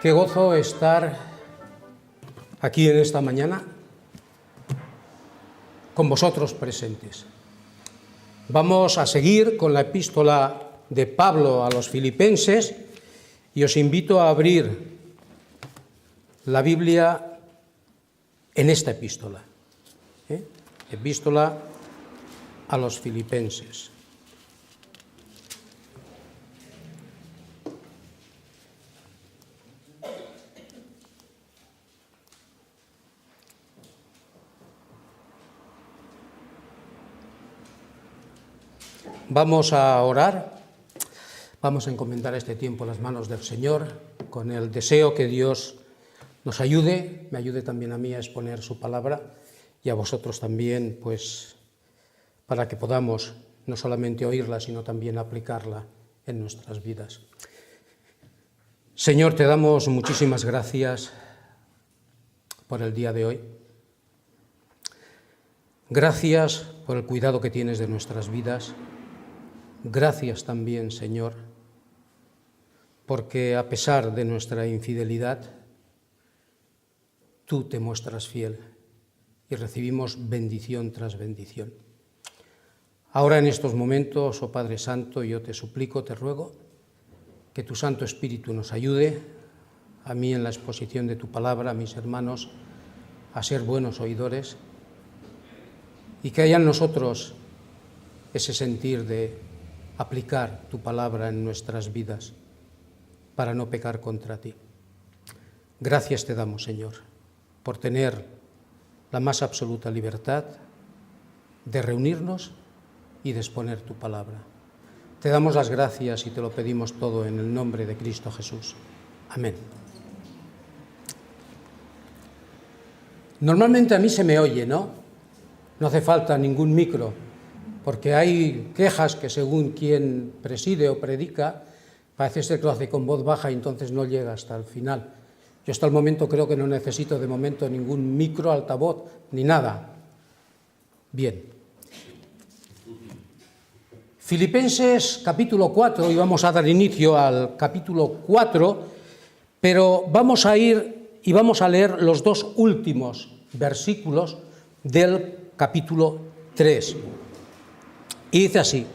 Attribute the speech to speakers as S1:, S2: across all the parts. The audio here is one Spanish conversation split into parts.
S1: Qué gozo estar aquí en esta mañana con vosotros presentes. Vamos a seguir con la epístola de Pablo a los Filipenses y os invito a abrir la Biblia en esta epístola. Epístola a los Filipenses. Vamos a orar, vamos a encomendar este tiempo en las manos del Señor, con el deseo que Dios nos ayude, me ayude también a mí a exponer su palabra y a vosotros también, pues, para que podamos no solamente oírla, sino también aplicarla en nuestras vidas. Señor, te damos muchísimas gracias por el día de hoy. Gracias por el cuidado que tienes de nuestras vidas. Gracias también, Señor, porque a pesar de nuestra infidelidad, tú te muestras fiel y recibimos bendición tras bendición. Ahora en estos momentos, oh Padre Santo, yo te suplico, te ruego, que tu Santo Espíritu nos ayude, a mí en la exposición de tu palabra, a mis hermanos, a ser buenos oidores y que haya en nosotros ese sentir de aplicar tu palabra en nuestras vidas para no pecar contra ti. Gracias te damos, Señor, por tener la más absoluta libertad de reunirnos y de exponer tu palabra. Te damos las gracias y te lo pedimos todo en el nombre de Cristo Jesús. Amén. Normalmente a mí se me oye, ¿no? No hace falta ningún micro, porque hay quejas que según quien preside o predica, parece ser que lo hace con voz baja y entonces no llega hasta el final. Yo hasta el momento creo que no necesito de momento ningún micro, altavoz, ni nada. Bien. Filipenses capítulo 4, y vamos a dar inicio al capítulo 4, pero vamos a ir y vamos a leer los dos últimos versículos del capítulo 3. Y dice así: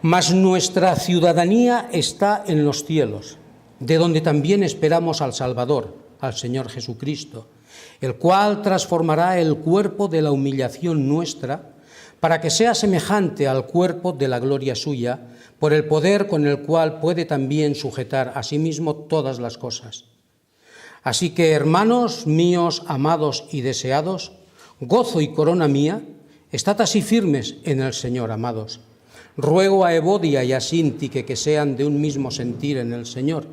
S1: mas nuestra ciudadanía está en los cielos, de donde también esperamos al Salvador, al Señor Jesucristo, el cual transformará el cuerpo de la humillación nuestra, para que sea semejante al cuerpo de la gloria suya, por el poder con el cual puede también sujetar a sí mismo todas las cosas. Así que, hermanos míos, amados y deseados, gozo y corona mía, estad así firmes en el Señor, amados. Ruego a Evodia y a Síntique que sean de un mismo sentir en el Señor.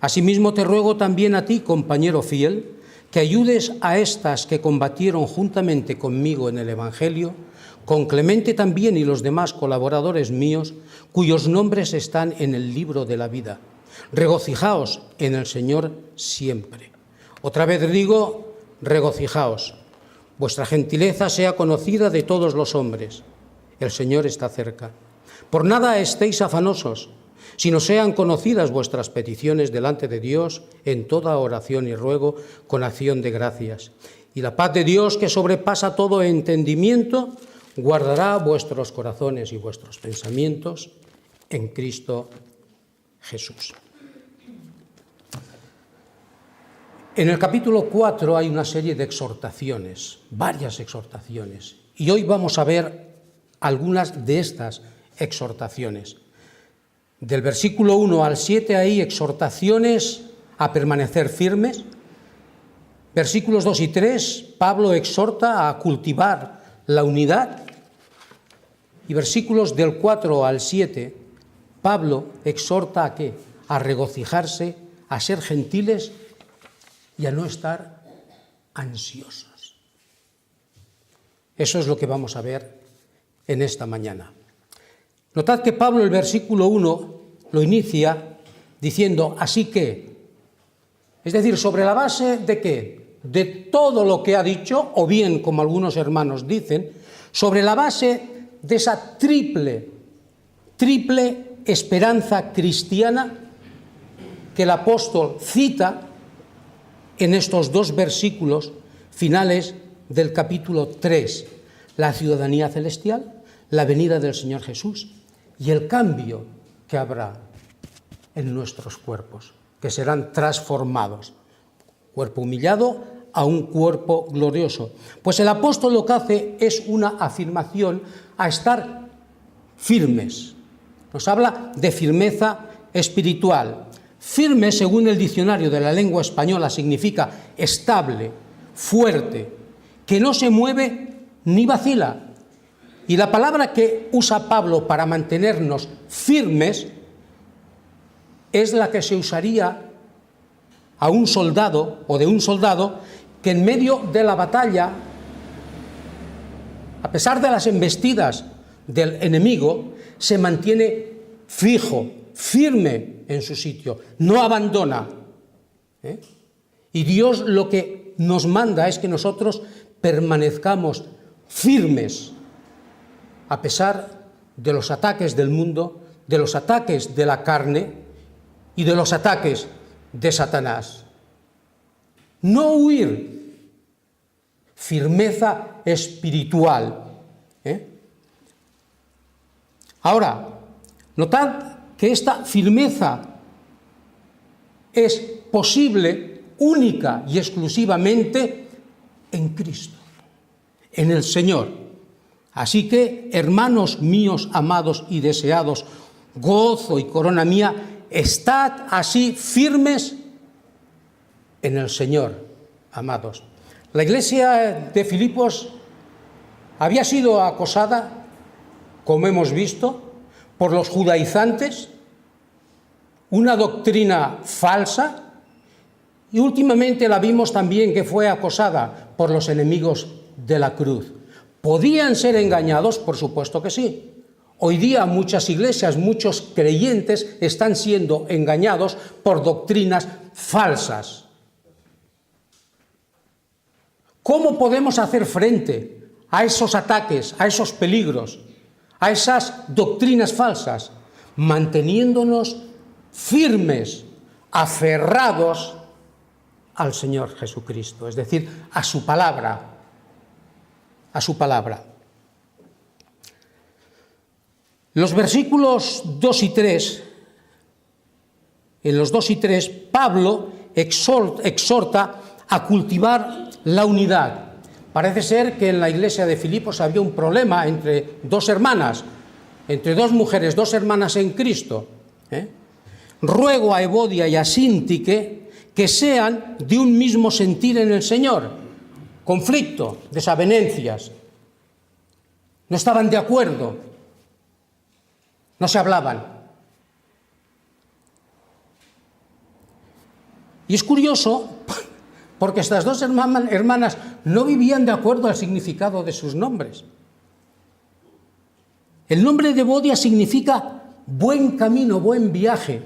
S1: Asimismo te ruego también a ti, compañero fiel, que ayudes a estas que combatieron juntamente conmigo en el Evangelio, con Clemente también y los demás colaboradores míos, cuyos nombres están en el libro de la vida. Regocijaos en el Señor siempre. Otra vez digo, regocijaos. Vuestra gentileza sea conocida de todos los hombres. El Señor está cerca. Por nada estéis afanosos, sino sean conocidas vuestras peticiones delante de Dios en toda oración y ruego con acción de gracias. Y la paz de Dios, que sobrepasa todo entendimiento, guardará vuestros corazones y vuestros pensamientos en Cristo Jesús. En el capítulo 4 hay una serie de exhortaciones, varias exhortaciones, y hoy vamos a ver algunas de estas exhortaciones. Del versículo 1 al 7 hay exhortaciones a permanecer firmes. Versículos 2 y 3, Pablo exhorta a cultivar la unidad. Y versículos del 4 al 7, Pablo exhorta ¿a qué? A regocijarse, a ser gentiles y a no estar ansiosos. Eso es lo que vamos a ver en esta mañana. Notad que Pablo el versículo 1 lo inicia diciendo así que, es decir, sobre la base de ¿qué? De todo lo que ha dicho, o bien, como algunos hermanos dicen, sobre la base de esa triple esperanza cristiana que el apóstol cita en estos dos versículos finales del capítulo 3, la ciudadanía celestial, la venida del Señor Jesús y el cambio que habrá en nuestros cuerpos, que serán transformados, cuerpo humillado a un cuerpo glorioso. Pues el apóstol lo que hace es una afirmación a estar firmes. Nos habla de firmeza espiritual. Firme, según el diccionario de la lengua española, significa estable, fuerte, que no se mueve ni vacila. Y la palabra que usa Pablo para mantenernos firmes es la que se usaría a un soldado o de un soldado que en medio de la batalla, a pesar de las embestidas del enemigo, se mantiene fijo, firme en su sitio, no abandona. Y Dios lo que nos manda es que nosotros permanezcamos firmes, a pesar de los ataques del mundo, de los ataques de la carne y de los ataques de Satanás. No huir, firmeza espiritual. Ahora, notad que esta firmeza es posible única y exclusivamente en Cristo, en el Señor. Así que, hermanos míos, amados y deseados, gozo y corona mía, estad así firmes en el Señor, amados. La iglesia de Filipos había sido acosada, como hemos visto, por los judaizantes, una doctrina falsa, y últimamente la vimos también que fue acosada por los enemigos de la cruz. ¿Podían ser engañados? Por supuesto que sí. Hoy día muchas iglesias, muchos creyentes están siendo engañados por doctrinas falsas. ¿Cómo podemos hacer frente a esos ataques, a esos peligros, a esas doctrinas falsas? Manteniéndonos firmes, aferrados al Señor Jesucristo, es decir, a su palabra. A su palabra. Los versículos 2 y 3, en los 2 y 3, Pablo exhorta a cultivar la unidad. Parece ser que en la iglesia de Filipos había un problema entre dos hermanas, entre dos mujeres, dos hermanas en Cristo. Ruego a Evodia y a Síntique que sean de un mismo sentir en el Señor. Conflicto, desavenencias. No estaban de acuerdo. No se hablaban. Y es curioso porque estas dos hermanas no vivían de acuerdo al significado de sus nombres. El nombre de Evodia significa buen camino, buen viaje.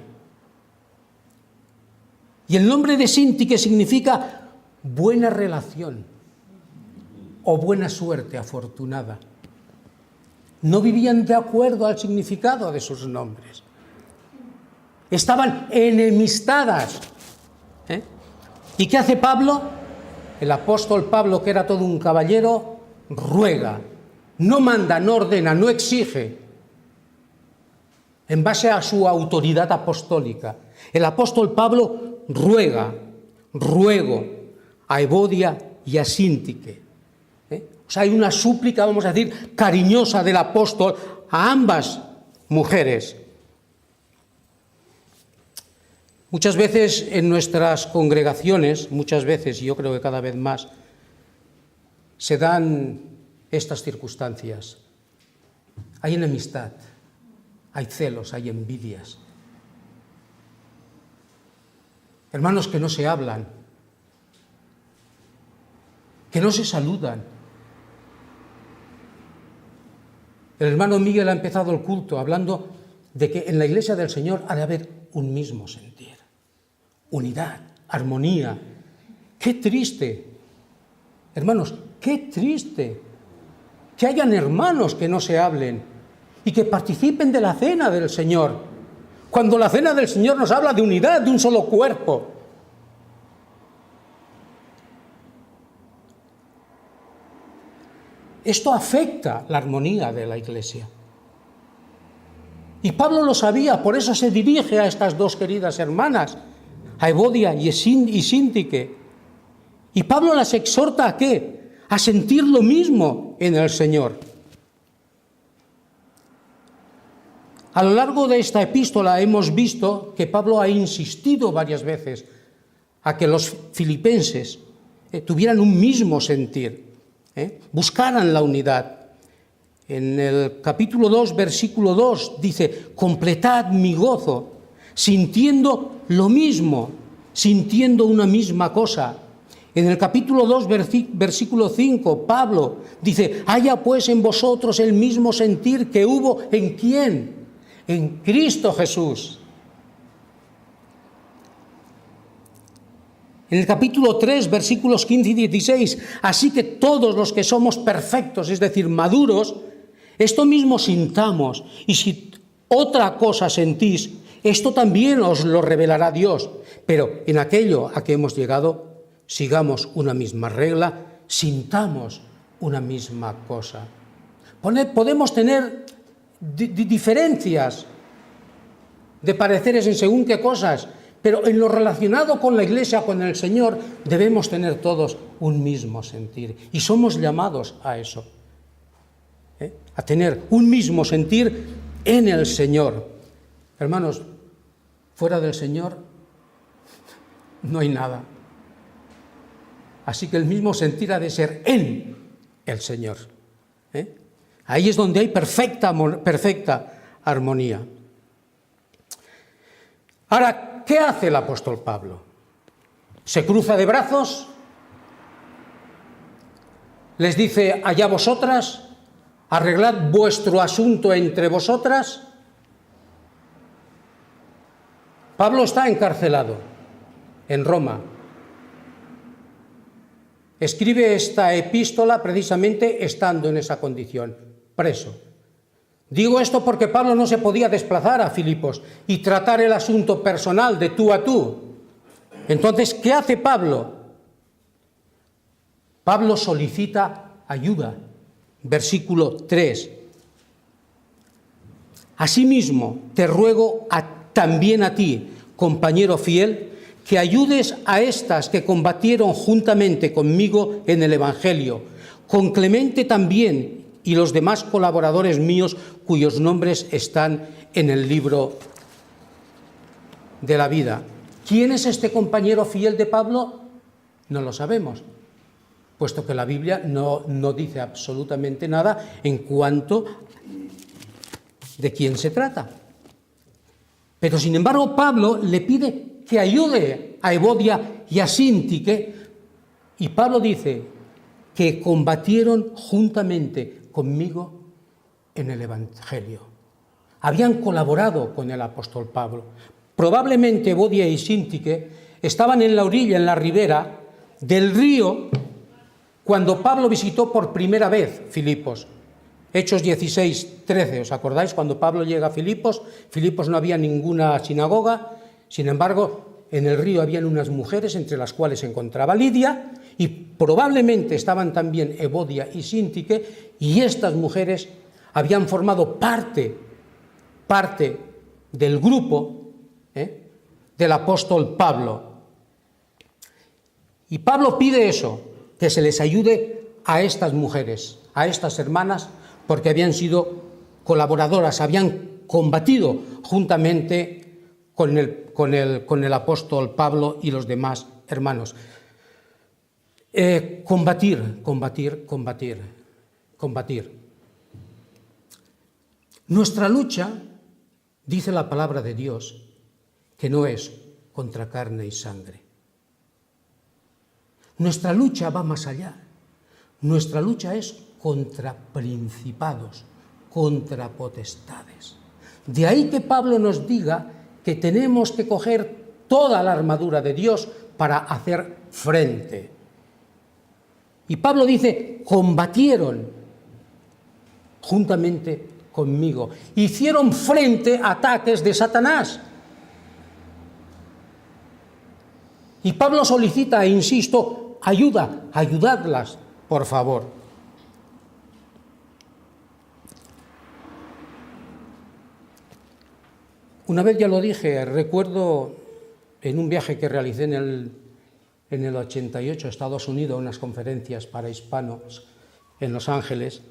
S1: Y el nombre de Síntique significa buena relación o buena suerte afortunada. No vivían de acuerdo al significado de sus nombres. Estaban enemistadas. ¿Y qué hace Pablo? El apóstol Pablo, que era todo un caballero, ruega. No manda, no ordena, no exige. En base a su autoridad apostólica. El apóstol Pablo ruego a Evodia y a Síntique. O sea, hay una súplica, vamos a decir, cariñosa del apóstol a ambas mujeres. Muchas veces en nuestras congregaciones, muchas veces, y yo creo que cada vez más, se dan estas circunstancias. Hay enemistad, hay celos, hay envidias. Hermanos que no se hablan, que no se saludan. El hermano Miguel ha empezado el culto hablando de que en la iglesia del Señor ha de haber un mismo sentir, unidad, armonía. ¡Qué triste! Hermanos, qué triste que hayan hermanos que no se hablen y que participen de la cena del Señor, cuando la cena del Señor nos habla de unidad, de un solo cuerpo. Esto afecta la armonía de la Iglesia. Y Pablo lo sabía, por eso se dirige a estas dos queridas hermanas, a Evodia y Síntique. Y Pablo las exhorta ¿a qué? A sentir lo mismo en el Señor. A lo largo de esta epístola hemos visto que Pablo ha insistido varias veces a que los filipenses tuvieran un mismo sentir, buscaran la unidad. En el capítulo 2, versículo 2, dice, completad mi gozo, sintiendo lo mismo, sintiendo una misma cosa. En el capítulo 2, versículo 5, Pablo dice, haya pues en vosotros el mismo sentir que hubo ¿en quién? En Cristo Jesús. En el capítulo 3, versículos 15 y 16, así que todos los que somos perfectos, es decir, maduros, esto mismo sintamos, y si otra cosa sentís, esto también os lo revelará Dios. Pero en aquello a que hemos llegado, sigamos una misma regla, sintamos una misma cosa. Podemos tener diferencias de pareceres en según qué cosas, pero en lo relacionado con la Iglesia, con el Señor, debemos tener todos un mismo sentir. Y somos llamados a eso. A tener un mismo sentir en el Señor. Hermanos, fuera del Señor no hay nada. Así que el mismo sentir ha de ser en el Señor. Ahí es donde hay perfecta armonía. Ahora, ¿qué hace el apóstol Pablo? ¿Se cruza de brazos? ¿Les dice, allá vosotras? ¿Arreglad vuestro asunto entre vosotras? Pablo está encarcelado en Roma. Escribe esta epístola precisamente estando en esa condición, preso. Digo esto porque Pablo no se podía desplazar a Filipos y tratar el asunto personal de tú a tú. Entonces, ¿qué hace Pablo? Pablo solicita ayuda. Versículo 3. Asimismo, te ruego también a ti, compañero fiel, que ayudes a estas que combatieron juntamente conmigo en el Evangelio, con Clemente también y los demás colaboradores míos cuyos nombres están en el libro de la vida. ¿Quién es este compañero fiel de Pablo? No lo sabemos, puesto que la Biblia no dice absolutamente nada en cuanto de quién se trata. Pero sin embargo Pablo le pide que ayude a Evodia y a Síntique, y Pablo dice que combatieron juntamente conmigo en el Evangelio. Habían colaborado con el apóstol Pablo. Probablemente Evodia y Síntique estaban en la orilla, en la ribera del río, cuando Pablo visitó por primera vez Filipos. Hechos 16, 13, ¿os acordáis? Cuando Pablo llega a Filipos no había ninguna sinagoga, sin embargo, en el río habían unas mujeres, entre las cuales se encontraba Lidia, y probablemente estaban también Evodia y Síntique, y estas mujeres habían formado parte del grupo del apóstol Pablo. Y Pablo pide eso, que se les ayude a estas mujeres, a estas hermanas, porque habían sido colaboradoras, habían combatido juntamente con el apóstol Pablo y los demás hermanos. Combatir. Nuestra lucha, dice la palabra de Dios, que no es contra carne y sangre. Nuestra lucha va más allá. Nuestra lucha es contra principados, contra potestades. De ahí que Pablo nos diga que tenemos que coger toda la armadura de Dios para hacer frente. Y Pablo dice, combatieron juntamente conmigo. Hicieron frente a ataques de Satanás. Y Pablo solicita, e insisto, ayudadlas, por favor. Una vez ya lo dije, recuerdo en un viaje que realicé en el 88 a Estados Unidos, unas conferencias para hispanos en Los Ángeles,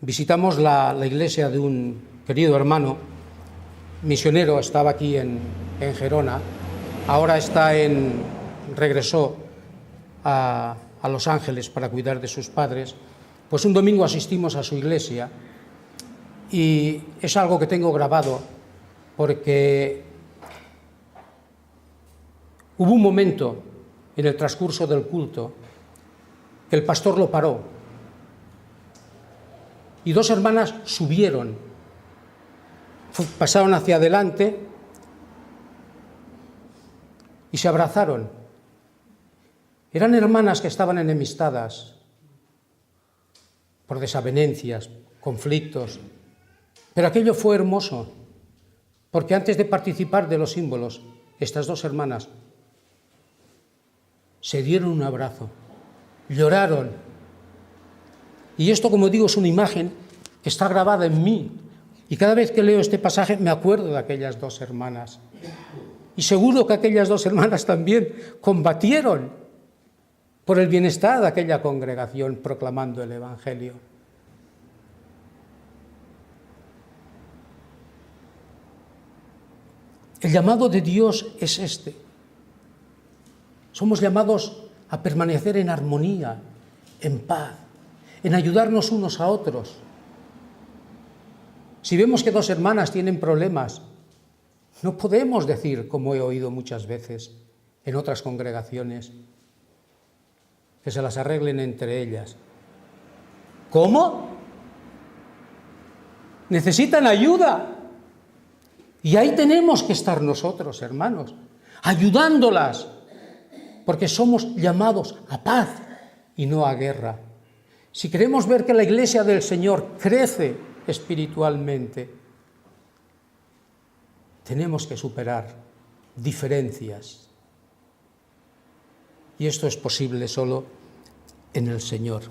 S1: visitamos la iglesia de un querido hermano misionero, estaba aquí en Gerona, ahora regresó a Los Ángeles para cuidar de sus padres. Pues un domingo asistimos a su iglesia y es algo que tengo grabado porque hubo un momento en el transcurso del culto que el pastor lo paró y dos hermanas subieron, pasaron hacia adelante y se abrazaron. Eran hermanas que estaban enemistadas por desavenencias, conflictos, pero aquello fue hermoso, porque antes de participar de los símbolos, estas dos hermanas se dieron un abrazo, lloraron. Y esto, como digo, es una imagen que está grabada en mí. Y cada vez que leo este pasaje me acuerdo de aquellas dos hermanas. Y seguro que aquellas dos hermanas también combatieron por el bienestar de aquella congregación proclamando el Evangelio. El llamado de Dios es este. Somos llamados a permanecer en armonía, en paz, en ayudarnos unos a otros. Si vemos que dos hermanas tienen problemas, no podemos decir, como he oído muchas veces en otras congregaciones, que se las arreglen entre ellas. ¿Cómo? Necesitan ayuda. Y ahí tenemos que estar nosotros, hermanos, ayudándolas, porque somos llamados a paz y no a guerra. Si queremos ver que la Iglesia del Señor crece espiritualmente, tenemos que superar diferencias. Y esto es posible solo en el Señor,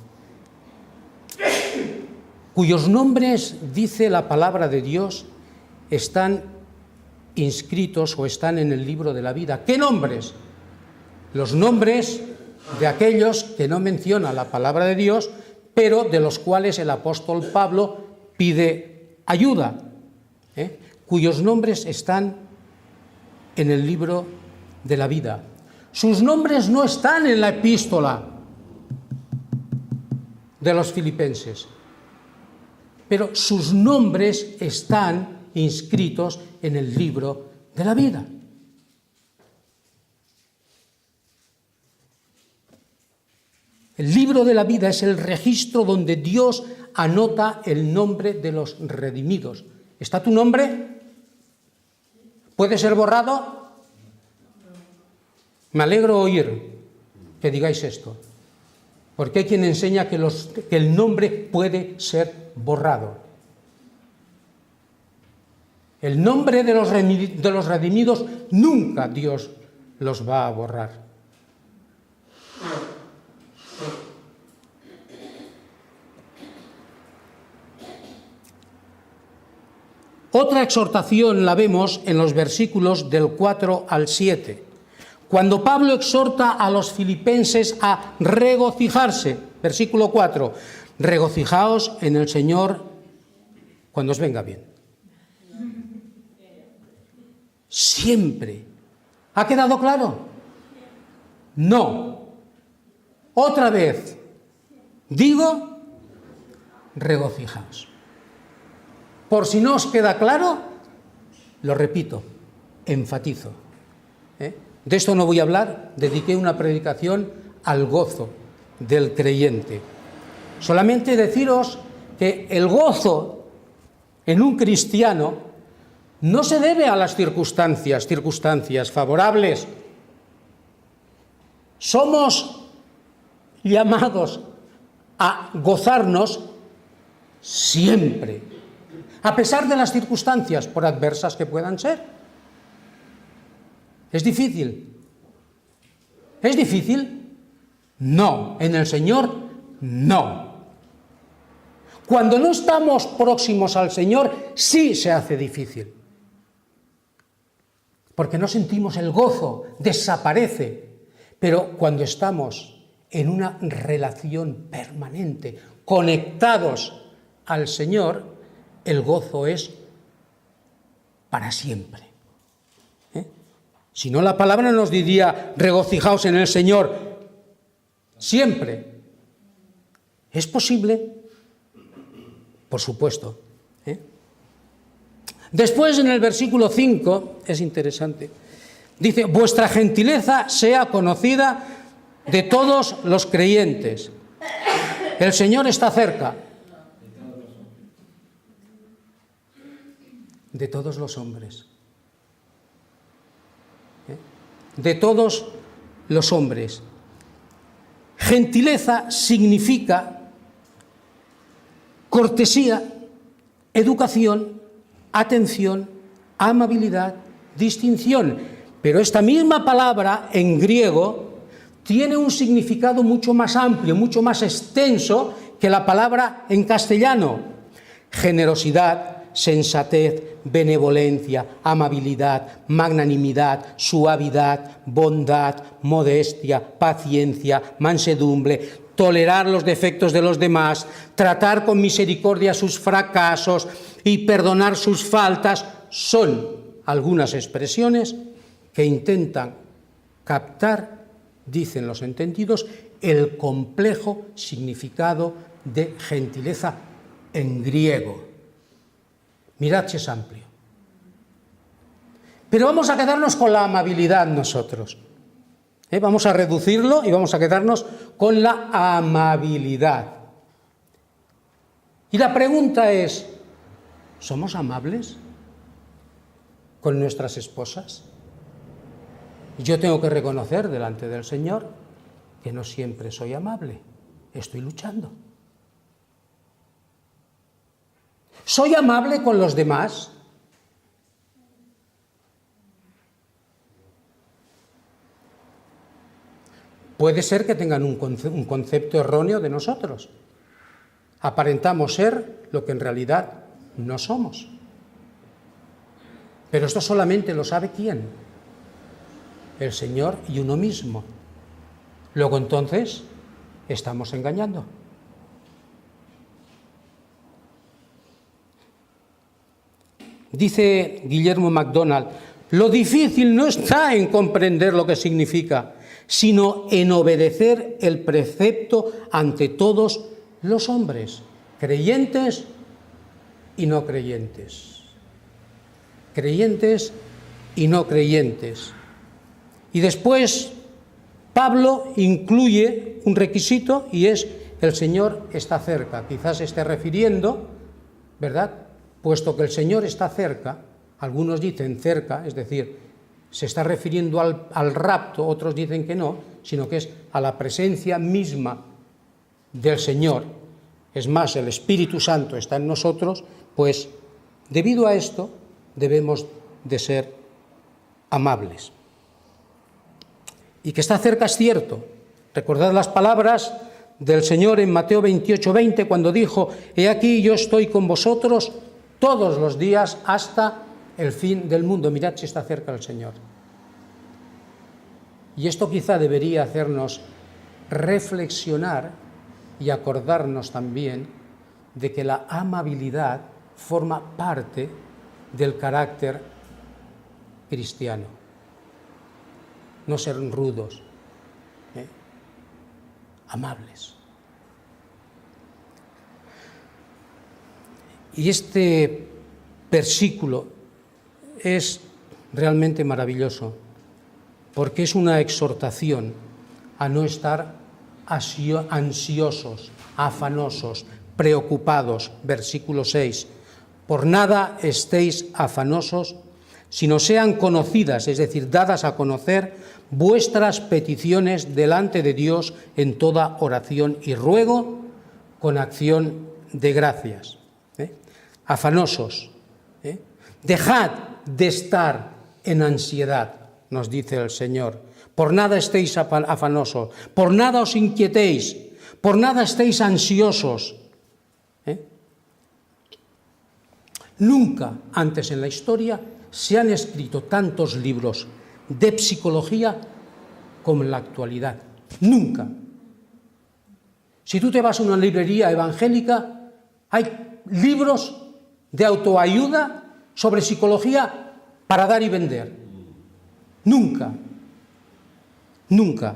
S1: cuyos nombres, dice la palabra de Dios, están inscritos o están en el libro de la vida. ¿Qué nombres? Los nombres de aquellos que no menciona la palabra de Dios, pero de los cuales el apóstol Pablo pide ayuda, cuyos nombres están en el libro de la vida. Sus nombres no están en la epístola de los filipenses, pero sus nombres están inscritos en el libro de la vida. El libro de la vida es el registro donde Dios anota el nombre de los redimidos. ¿Está tu nombre? ¿Puede ser borrado? Me alegro oír que digáis esto, porque hay quien enseña que el nombre puede ser borrado. El nombre de los redimidos nunca Dios los va a borrar. Otra exhortación la vemos en los versículos del 4 al 7, cuando Pablo exhorta a los filipenses a regocijarse. Versículo 4, regocijaos en el Señor cuando os venga bien. Siempre. ¿Ha quedado claro? No. Otra vez. Digo, regocijaos. Por si no os queda claro, lo repito, enfatizo. De esto no voy a hablar, dediqué una predicación al gozo del creyente. Solamente deciros que el gozo en un cristiano no se debe a las circunstancias favorables. Somos llamados a gozarnos siempre. a pesar de las circunstancias, por adversas que puedan ser. ¿Es difícil? ¿Es difícil? No. En el Señor, no. Cuando no estamos próximos al Señor, sí se hace difícil. Porque no sentimos el gozo, desaparece. Pero cuando estamos en una relación permanente, conectados al Señor, el gozo es para siempre. Si no, la palabra nos diría, regocijaos en el Señor siempre. ¿Es posible? Por supuesto. Después, en el versículo 5, es interesante, dice, vuestra gentileza sea conocida de todos los creyentes. El Señor está cerca. De todos los hombres. De todos los hombres. Gentileza significa cortesía, educación, atención, amabilidad, distinción. Pero esta misma palabra en griego tiene un significado mucho más amplio, mucho más extenso que la palabra en castellano. Generosidad, sensatez, benevolencia, amabilidad, magnanimidad, suavidad, bondad, modestia, paciencia, mansedumbre, tolerar los defectos de los demás, tratar con misericordia sus fracasos y perdonar sus faltas, son algunas expresiones que intentan captar, dicen los entendidos, el complejo significado de gentileza en griego. Mirad si es amplio. Pero vamos a quedarnos con la amabilidad nosotros. Vamos a reducirlo y vamos a quedarnos con la amabilidad. Y la pregunta es, ¿somos amables con nuestras esposas? Yo tengo que reconocer delante del Señor que no siempre soy amable. Estoy luchando. ¿Soy amable con los demás? Puede ser que tengan un concepto erróneo de nosotros. Aparentamos ser lo que en realidad no somos. Pero esto solamente lo sabe ¿quién? El Señor y uno mismo. Luego entonces estamos engañando. Dice Guillermo MacDonald, lo difícil no está en comprender lo que significa, sino en obedecer el precepto ante todos los hombres, creyentes y no creyentes. Creyentes y no creyentes. Y después Pablo incluye un requisito y es el Señor está cerca. Quizás esté refiriendo, ¿verdad? Puesto que el Señor está cerca, algunos dicen cerca, es decir, se está refiriendo al rapto, otros dicen que no, sino que es a la presencia misma del Señor. Es más, el Espíritu Santo está en nosotros, pues debido a esto debemos de ser amables. Y que está cerca es cierto. Recordad las palabras del Señor en Mateo 28:20 cuando dijo, he aquí yo estoy con vosotros todos los días hasta el fin del mundo. Mirad si está cerca el Señor. Y esto quizá debería hacernos reflexionar y acordarnos también de que la amabilidad forma parte del carácter cristiano. No ser rudos, amables. Y este versículo es realmente maravilloso, porque es una exhortación a no estar ansiosos, afanosos, preocupados. Versículo 6. Por nada estéis afanosos, sino sean conocidas, es decir, dadas a conocer vuestras peticiones delante de Dios en toda oración y ruego con acción de gracias. afanosos. Dejad de estar en ansiedad, nos dice el Señor. Por nada estéis afanosos, por nada os inquietéis, por nada estéis ansiosos. Nunca antes en la historia se han escrito tantos libros de psicología como en la actualidad. Nunca. Si tú te vas a una librería evangélica, hay libros de autoayuda sobre psicología para dar y vender. Nunca. Nunca.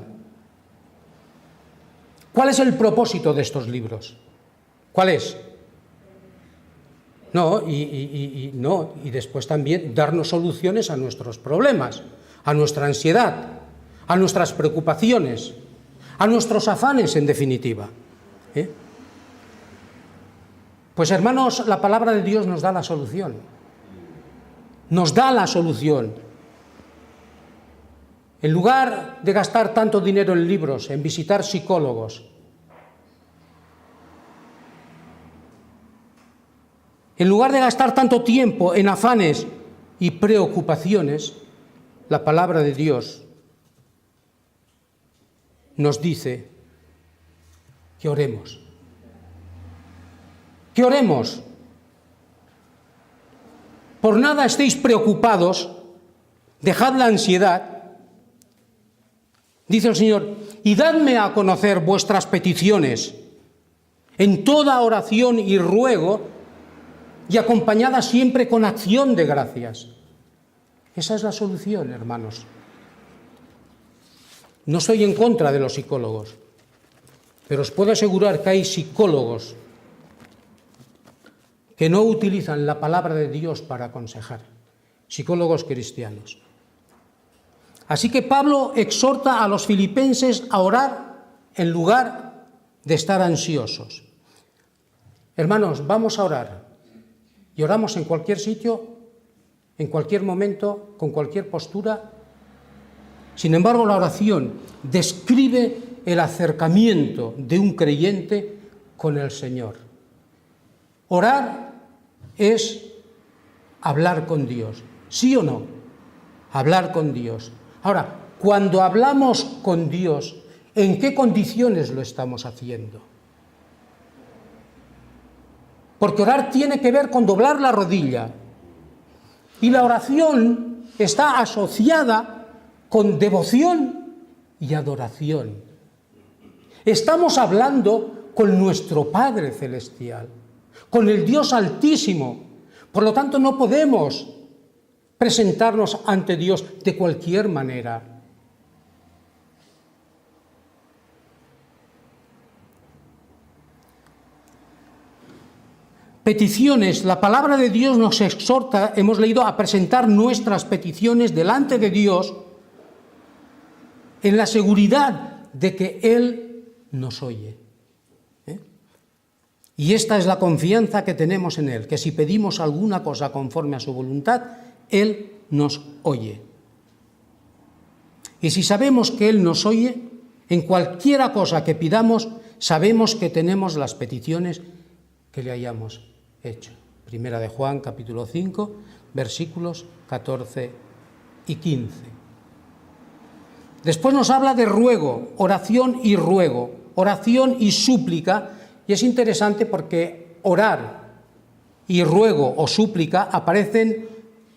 S1: ¿Cuál es el propósito de estos libros? ¿Cuál es? No, y después también darnos soluciones a nuestros problemas, a nuestra ansiedad, a nuestras preocupaciones, a nuestros afanes, en definitiva. Pues hermanos, la palabra de Dios nos da la solución. Nos da la solución. En lugar de gastar tanto dinero en libros, en visitar psicólogos, en lugar de gastar tanto tiempo en afanes y preocupaciones, la palabra de Dios nos dice que oremos. Que oremos. Por nada estéis preocupados, dejad la ansiedad, dice el Señor, y dadme a conocer vuestras peticiones en toda oración y ruego, y acompañada siempre con acción de gracias. Esa es la solución, hermanos. No estoy en contra de los psicólogos, pero os puedo asegurar que hay psicólogos que no utilizan la palabra de Dios para aconsejar, psicólogos cristianos. Así que Pablo exhorta a los filipenses a orar en lugar de estar ansiosos. Hermanos, vamos a orar. Y oramos en cualquier sitio, en cualquier momento, con cualquier postura. Sin embargo, la oración describe el acercamiento de un creyente con el Señor. Orar es hablar con Dios, ¿sí o no? Hablar con Dios. Ahora, cuando hablamos con Dios, ¿en qué condiciones lo estamos haciendo? Porque orar tiene que ver con doblar la rodilla. Y la oración está asociada con devoción y adoración. Estamos hablando con nuestro Padre Celestial, con el Dios Altísimo. Por lo tanto, no podemos presentarnos ante Dios de cualquier manera. Peticiones, la palabra de Dios nos exhorta, hemos leído, a presentar nuestras peticiones delante de Dios en la seguridad de que Él nos oye. Y esta es la confianza que tenemos en Él, que si pedimos alguna cosa conforme a su voluntad, Él nos oye. Y si sabemos que Él nos oye, en cualquiera cosa que pidamos, sabemos que tenemos las peticiones que le hayamos hecho. Primera de Juan, capítulo 5, versículos 14 y 15. Después nos habla de ruego, oración y ruego, oración y súplica, y es interesante porque orar y ruego o súplica aparecen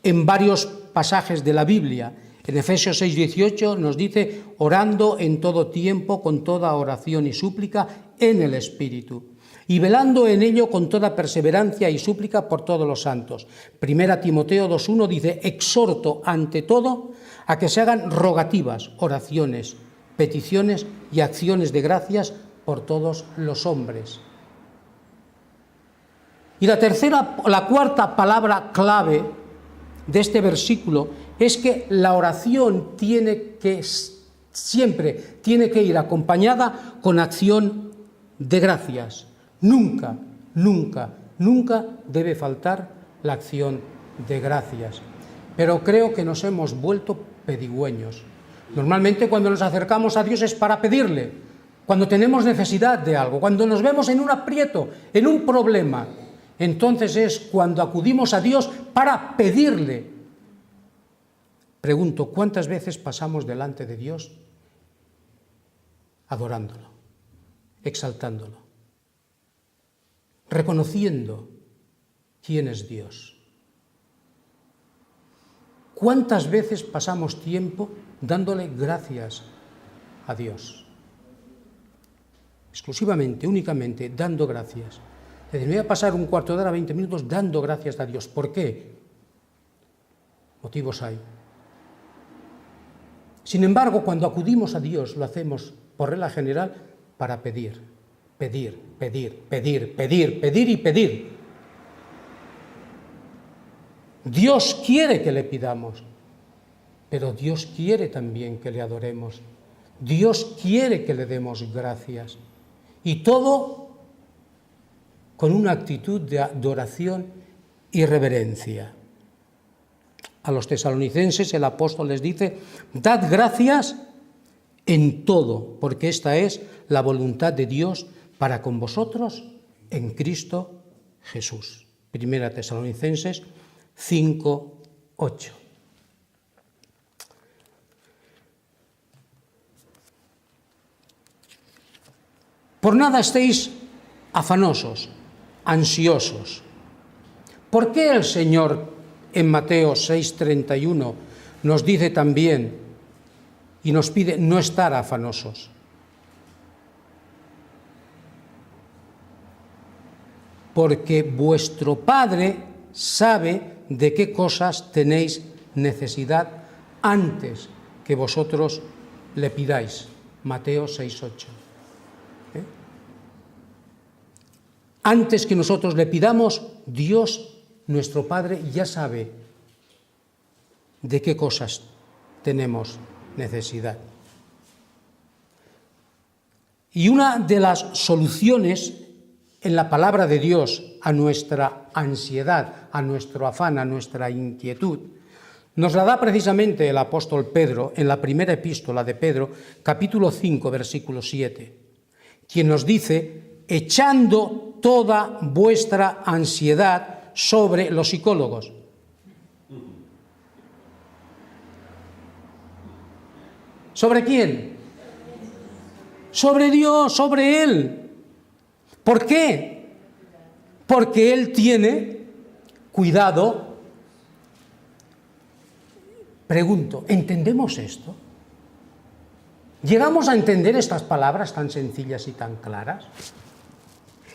S1: en varios pasajes de la Biblia. En Efesios 6:18 nos dice, orando en todo tiempo, con toda oración y súplica, en el Espíritu, y velando en ello con toda perseverancia y súplica por todos los santos. Primera Timoteo 2:1 dice, exhorto ante todo a que se hagan rogativas, oraciones, peticiones y acciones de gracias por todos los hombres. Y la cuarta palabra clave de este versículo es que la oración siempre tiene que ir acompañada con acción de gracias. Nunca, nunca, nunca debe faltar la acción de gracias. Pero creo que nos hemos vuelto pedigüeños. Normalmente cuando nos acercamos a Dios es para pedirle, cuando tenemos necesidad de algo, cuando nos vemos en un aprieto, en un problema. entonces es cuando acudimos a Dios para pedirle. Pregunto, ¿cuántas veces pasamos delante de Dios adorándolo, exaltándolo, reconociendo quién es Dios? ¿Cuántas veces pasamos tiempo dándole gracias a Dios? Exclusivamente, únicamente, dando gracias. Es decir, me voy a pasar un cuarto de hora, 20 minutos dando gracias a Dios. ¿Por qué? Motivos hay. Sin embargo, cuando acudimos a Dios, lo hacemos por regla general para pedir, pedir, pedir, pedir, pedir, pedir y pedir. Dios quiere que le pidamos, pero Dios quiere también que le adoremos. Dios quiere que le demos gracias. Y todo con una actitud de adoración y reverencia. A los tesalonicenses el apóstol les dice, dad gracias en todo, porque esta es la voluntad de Dios para con vosotros en Cristo Jesús. Primera Tesalonicenses 5:8. Por nada estéis afanosos, ansiosos. ¿Por qué el Señor en Mateo 6:31 nos dice también y nos pide no estar afanosos? Porque vuestro Padre sabe de qué cosas tenéis necesidad antes que vosotros le pidáis. Mateo 6:8. Antes que nosotros le pidamos, Dios, nuestro Padre, ya sabe de qué cosas tenemos necesidad. Y una de las soluciones en la palabra de Dios a nuestra ansiedad, a nuestro afán, a nuestra inquietud, nos la da precisamente el apóstol Pedro en la primera epístola de Pedro, capítulo 5, versículo 7, quien nos dice, echando toda vuestra ansiedad sobre los psicólogos. ¿Sobre quién? Sobre Dios, sobre Él. ¿Por qué? Porque Él tiene cuidado. Pregunto, ¿entendemos esto? ¿Llegamos a entender estas palabras tan sencillas y tan claras?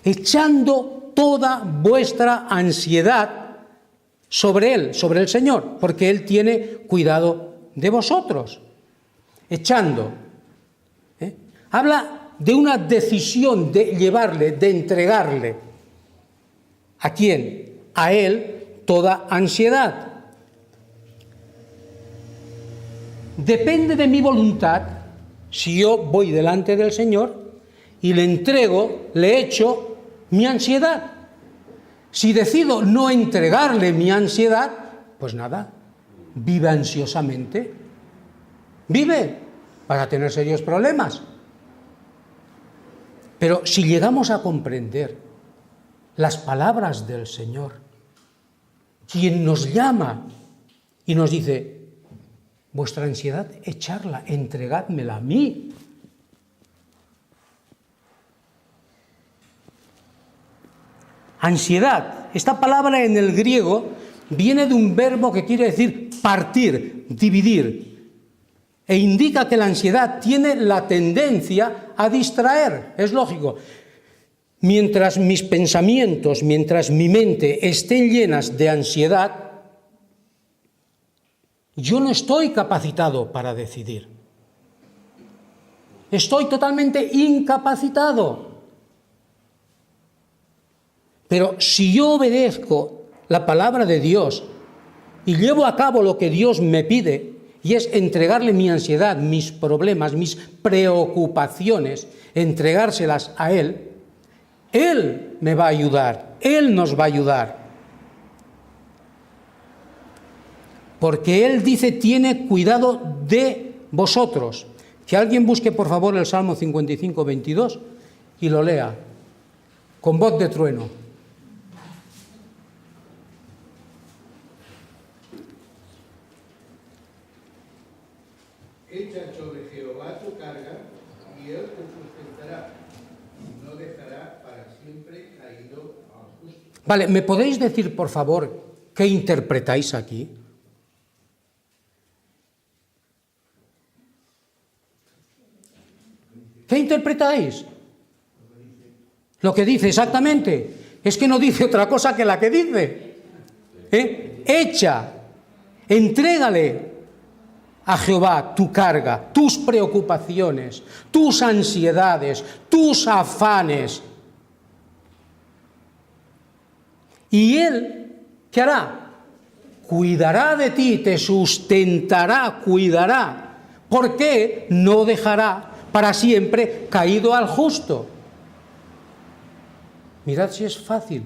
S1: Echando toda vuestra ansiedad sobre Él, sobre el Señor, porque Él tiene cuidado de vosotros. Echando. Habla de una decisión de llevarle, de entregarle. ¿A quién? A Él toda ansiedad. Depende de mi voluntad si yo voy delante del Señor y le entrego, le echo mi ansiedad. Si decido no entregarle mi ansiedad, pues nada, vive ansiosamente. Vive, vas a tener serios problemas. Pero si llegamos a comprender las palabras del Señor, quien nos llama y nos dice, vuestra ansiedad, echarla, entregádmela a mí. Ansiedad, esta palabra en el griego viene de un verbo que quiere decir partir, dividir, e indica que la ansiedad tiene la tendencia a distraer, es lógico. Mientras mis pensamientos, mientras mi mente estén llenas de ansiedad, yo no estoy capacitado para decidir. Estoy totalmente incapacitado. Pero si yo obedezco la palabra de Dios y llevo a cabo lo que Dios me pide, y es entregarle mi ansiedad, mis problemas, mis preocupaciones, entregárselas a Él, Él me va a ayudar, Él nos va a ayudar. Porque Él dice, tiene cuidado de vosotros. Que alguien busque, por favor, el Salmo 55, 22 y lo lea con voz de trueno.
S2: Echa sobre Jehová tu carga, y él te sustentará, y no dejará para siempre caído al justo.
S1: Vale, ¿me podéis decir, por favor, qué interpretáis aquí? ¿Qué interpretáis? Lo que dice exactamente. Es que no dice otra cosa que la que dice. Echa, entrégale a Jehová tu carga, tus preocupaciones, tus ansiedades, tus afanes. Y Él, ¿qué hará? Cuidará de ti, te sustentará, cuidará. ¿Por qué no dejará para siempre caído al justo? Mirad si es fácil.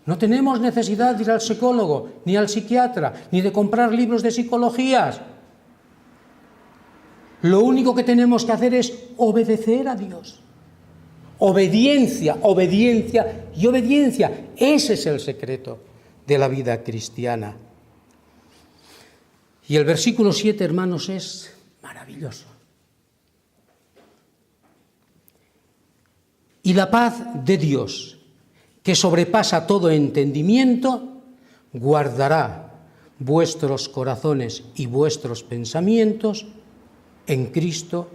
S1: No tenemos necesidad de ir al psicólogo, ni al psiquiatra, ni de comprar libros de psicologías. Lo único que tenemos que hacer es obedecer a Dios. Obediencia, obediencia y obediencia. Ese es el secreto de la vida cristiana. Y el versículo 7, hermanos, es maravilloso. Y la paz de Dios, que sobrepasa todo entendimiento, guardará vuestros corazones y vuestros pensamientos en Cristo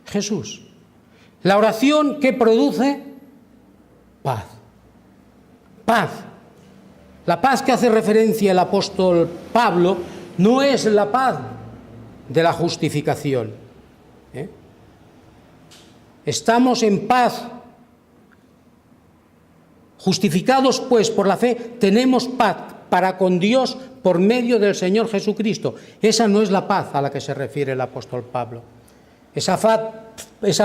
S1: Jesús. La oración que produce paz. Paz. La paz que hace referencia el apóstol Pablo no es la paz de la justificación. Estamos en paz. Justificados pues por la fe, tenemos paz para con Dios por medio del Señor Jesucristo. Esa no es la paz a la que se refiere el apóstol Pablo. Esa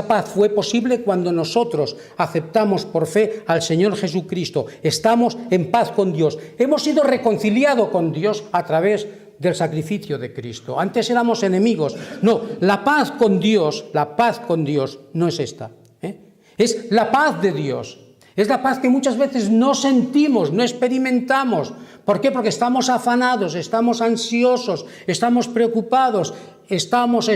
S1: paz fue posible cuando nosotros aceptamos por fe al Señor Jesucristo. Estamos en paz con Dios. Hemos sido reconciliados con Dios a través del sacrificio de Cristo. Antes éramos enemigos. No, la paz con Dios no es esta. Es la paz de Dios. Es la paz que muchas veces no sentimos, no experimentamos. ¿Por qué? Porque estamos afanados, estamos ansiosos, estamos preocupados, estamos.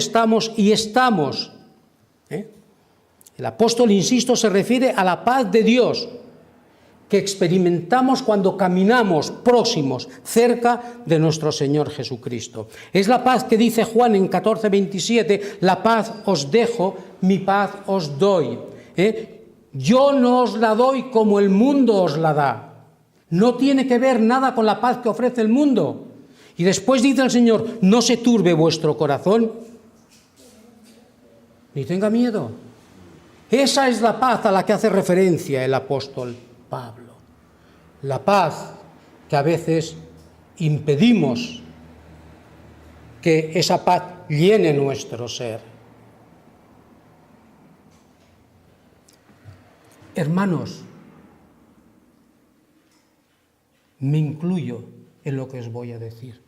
S1: El apóstol, insisto, se refiere a la paz de Dios que experimentamos cuando caminamos próximos, cerca de nuestro Señor Jesucristo. Es la paz que dice Juan en 14:27, la paz os dejo, mi paz os doy. Yo no os la doy como el mundo os la da. No tiene que ver nada con la paz que ofrece el mundo. Y después dice el Señor, no se turbe vuestro corazón, ni tenga miedo. Esa es la paz a la que hace referencia el apóstol Pablo. La paz que a veces impedimos que esa paz llene nuestro ser. Hermanos, me incluyo en lo que os voy a decir.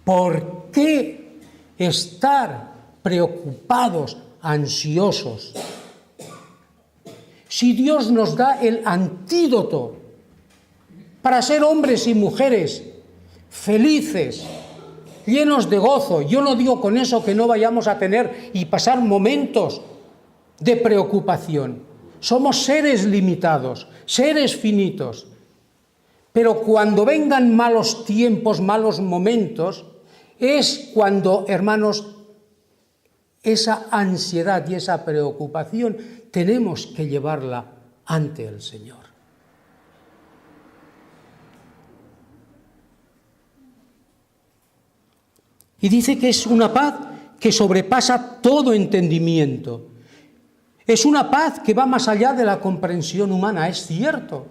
S1: ¿Por qué estar preocupados, ansiosos, si Dios nos da el antídoto para ser hombres y mujeres felices, llenos de gozo? Yo no digo con eso que no vayamos a tener y pasar momentos de preocupación. Somos seres limitados, seres finitos. Pero cuando vengan malos tiempos, malos momentos, es cuando, hermanos, esa ansiedad y esa preocupación tenemos que llevarla ante el Señor. Y dice que es una paz que sobrepasa todo entendimiento. Es una paz que va más allá de la comprensión humana, es cierto,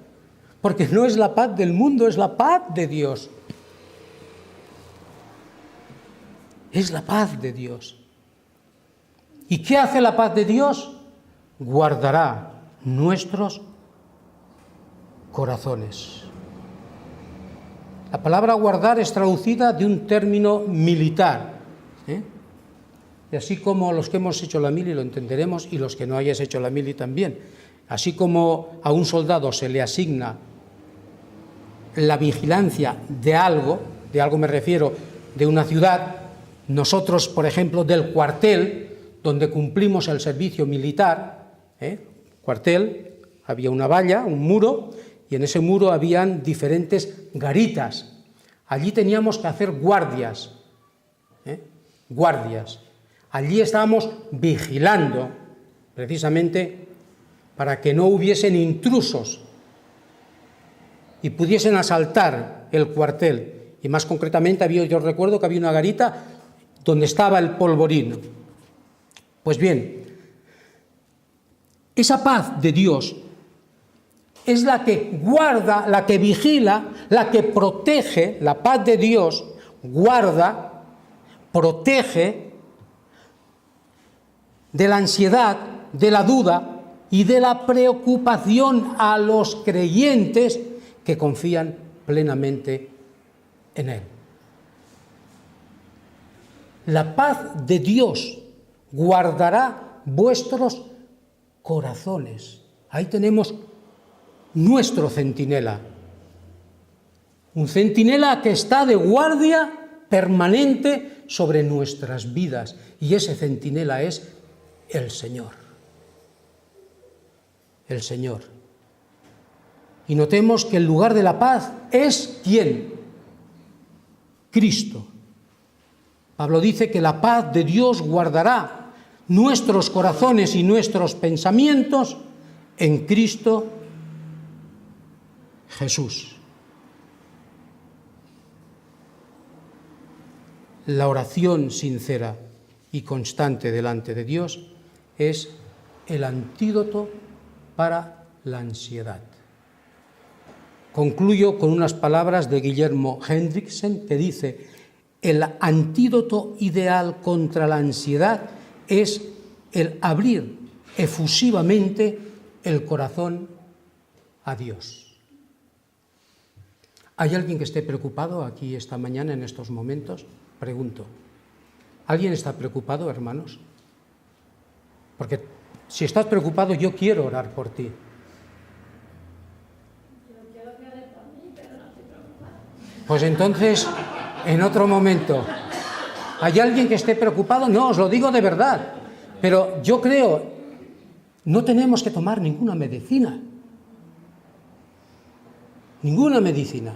S1: porque no es la paz del mundo, es la paz de Dios. Es la paz de Dios. ¿Y qué hace la paz de Dios? Guardará nuestros corazones. La palabra guardar es traducida de un término militar. Y así como los que hemos hecho la mili lo entenderemos y los que no hayáis hecho la mili también. Así como a un soldado se le asigna la vigilancia de algo me refiero, de una ciudad, nosotros, por ejemplo, del cuartel, donde cumplimos el servicio militar, cuartel, había una valla, un muro, y en ese muro habían diferentes garitas. Allí teníamos que hacer guardias, guardias. Allí estábamos vigilando, precisamente, para que no hubiesen intrusos y pudiesen asaltar el cuartel. Y más concretamente, yo recuerdo que había una garita donde estaba el polvorín. Pues bien, esa paz de Dios es la que guarda, la que vigila, la que protege. La paz de Dios guarda, protege de la ansiedad, de la duda y de la preocupación a los creyentes que confían plenamente en Él. La paz de Dios guardará vuestros corazones. Ahí tenemos nuestro centinela. Un centinela que está de guardia permanente sobre nuestras vidas. Y ese centinela es el Señor. El Señor. Y notemos que el lugar de la paz es ¿quién? Cristo. Pablo dice que la paz de Dios guardará nuestros corazones y nuestros pensamientos en Cristo Jesús. La oración sincera y constante delante de Dios es el antídoto para la ansiedad. Concluyo con unas palabras de Guillermo Hendrickson que dice: el antídoto ideal contra la ansiedad es el abrir efusivamente el corazón a Dios. ¿Hay alguien que esté preocupado aquí esta mañana en estos momentos? Pregunto. ¿Alguien está preocupado, hermanos? Porque si estás preocupado, yo quiero orar por ti. Pues entonces, en otro momento. ¿Hay alguien que esté preocupado? No, os lo digo de verdad. Pero yo creo, no tenemos que tomar ninguna medicina. Ninguna medicina.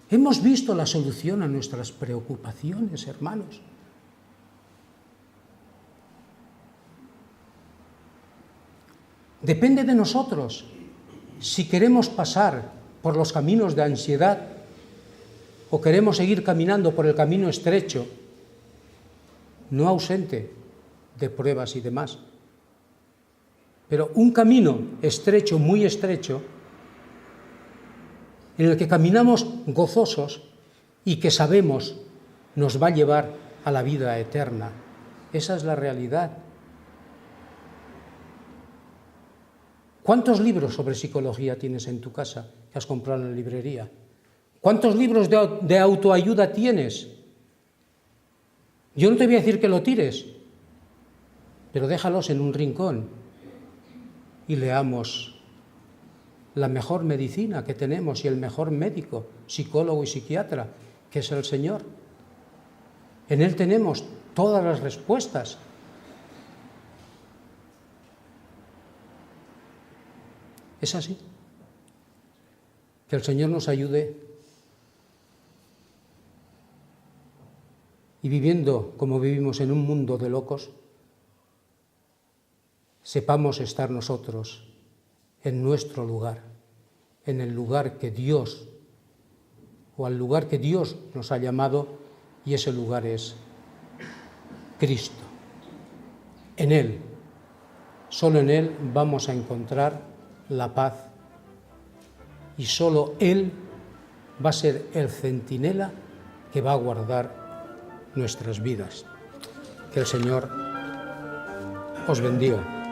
S1: Hemos visto la solución a nuestras preocupaciones, hermanos. Depende de nosotros si queremos pasar por los caminos de ansiedad o queremos seguir caminando por el camino estrecho, no ausente de pruebas y demás, pero un camino estrecho, muy estrecho, en el que caminamos gozosos y que sabemos nos va a llevar a la vida eterna. Esa es la realidad. ¿Cuántos libros sobre psicología tienes en tu casa que has comprado en la librería? ¿Cuántos libros de autoayuda tienes? Yo no te voy a decir que lo tires, pero déjalos en un rincón y leamos la mejor medicina que tenemos y el mejor médico, psicólogo y psiquiatra, que es el Señor. En Él tenemos todas las respuestas. Es así. Que el Señor nos ayude y viviendo como vivimos en un mundo de locos, sepamos estar nosotros en nuestro lugar, en el lugar que Dios, o al lugar que Dios nos ha llamado, y ese lugar es Cristo. En Él, solo en Él vamos a encontrar la paz y solo Él va a ser el centinela que va a guardar nuestras vidas. Que el Señor os bendiga.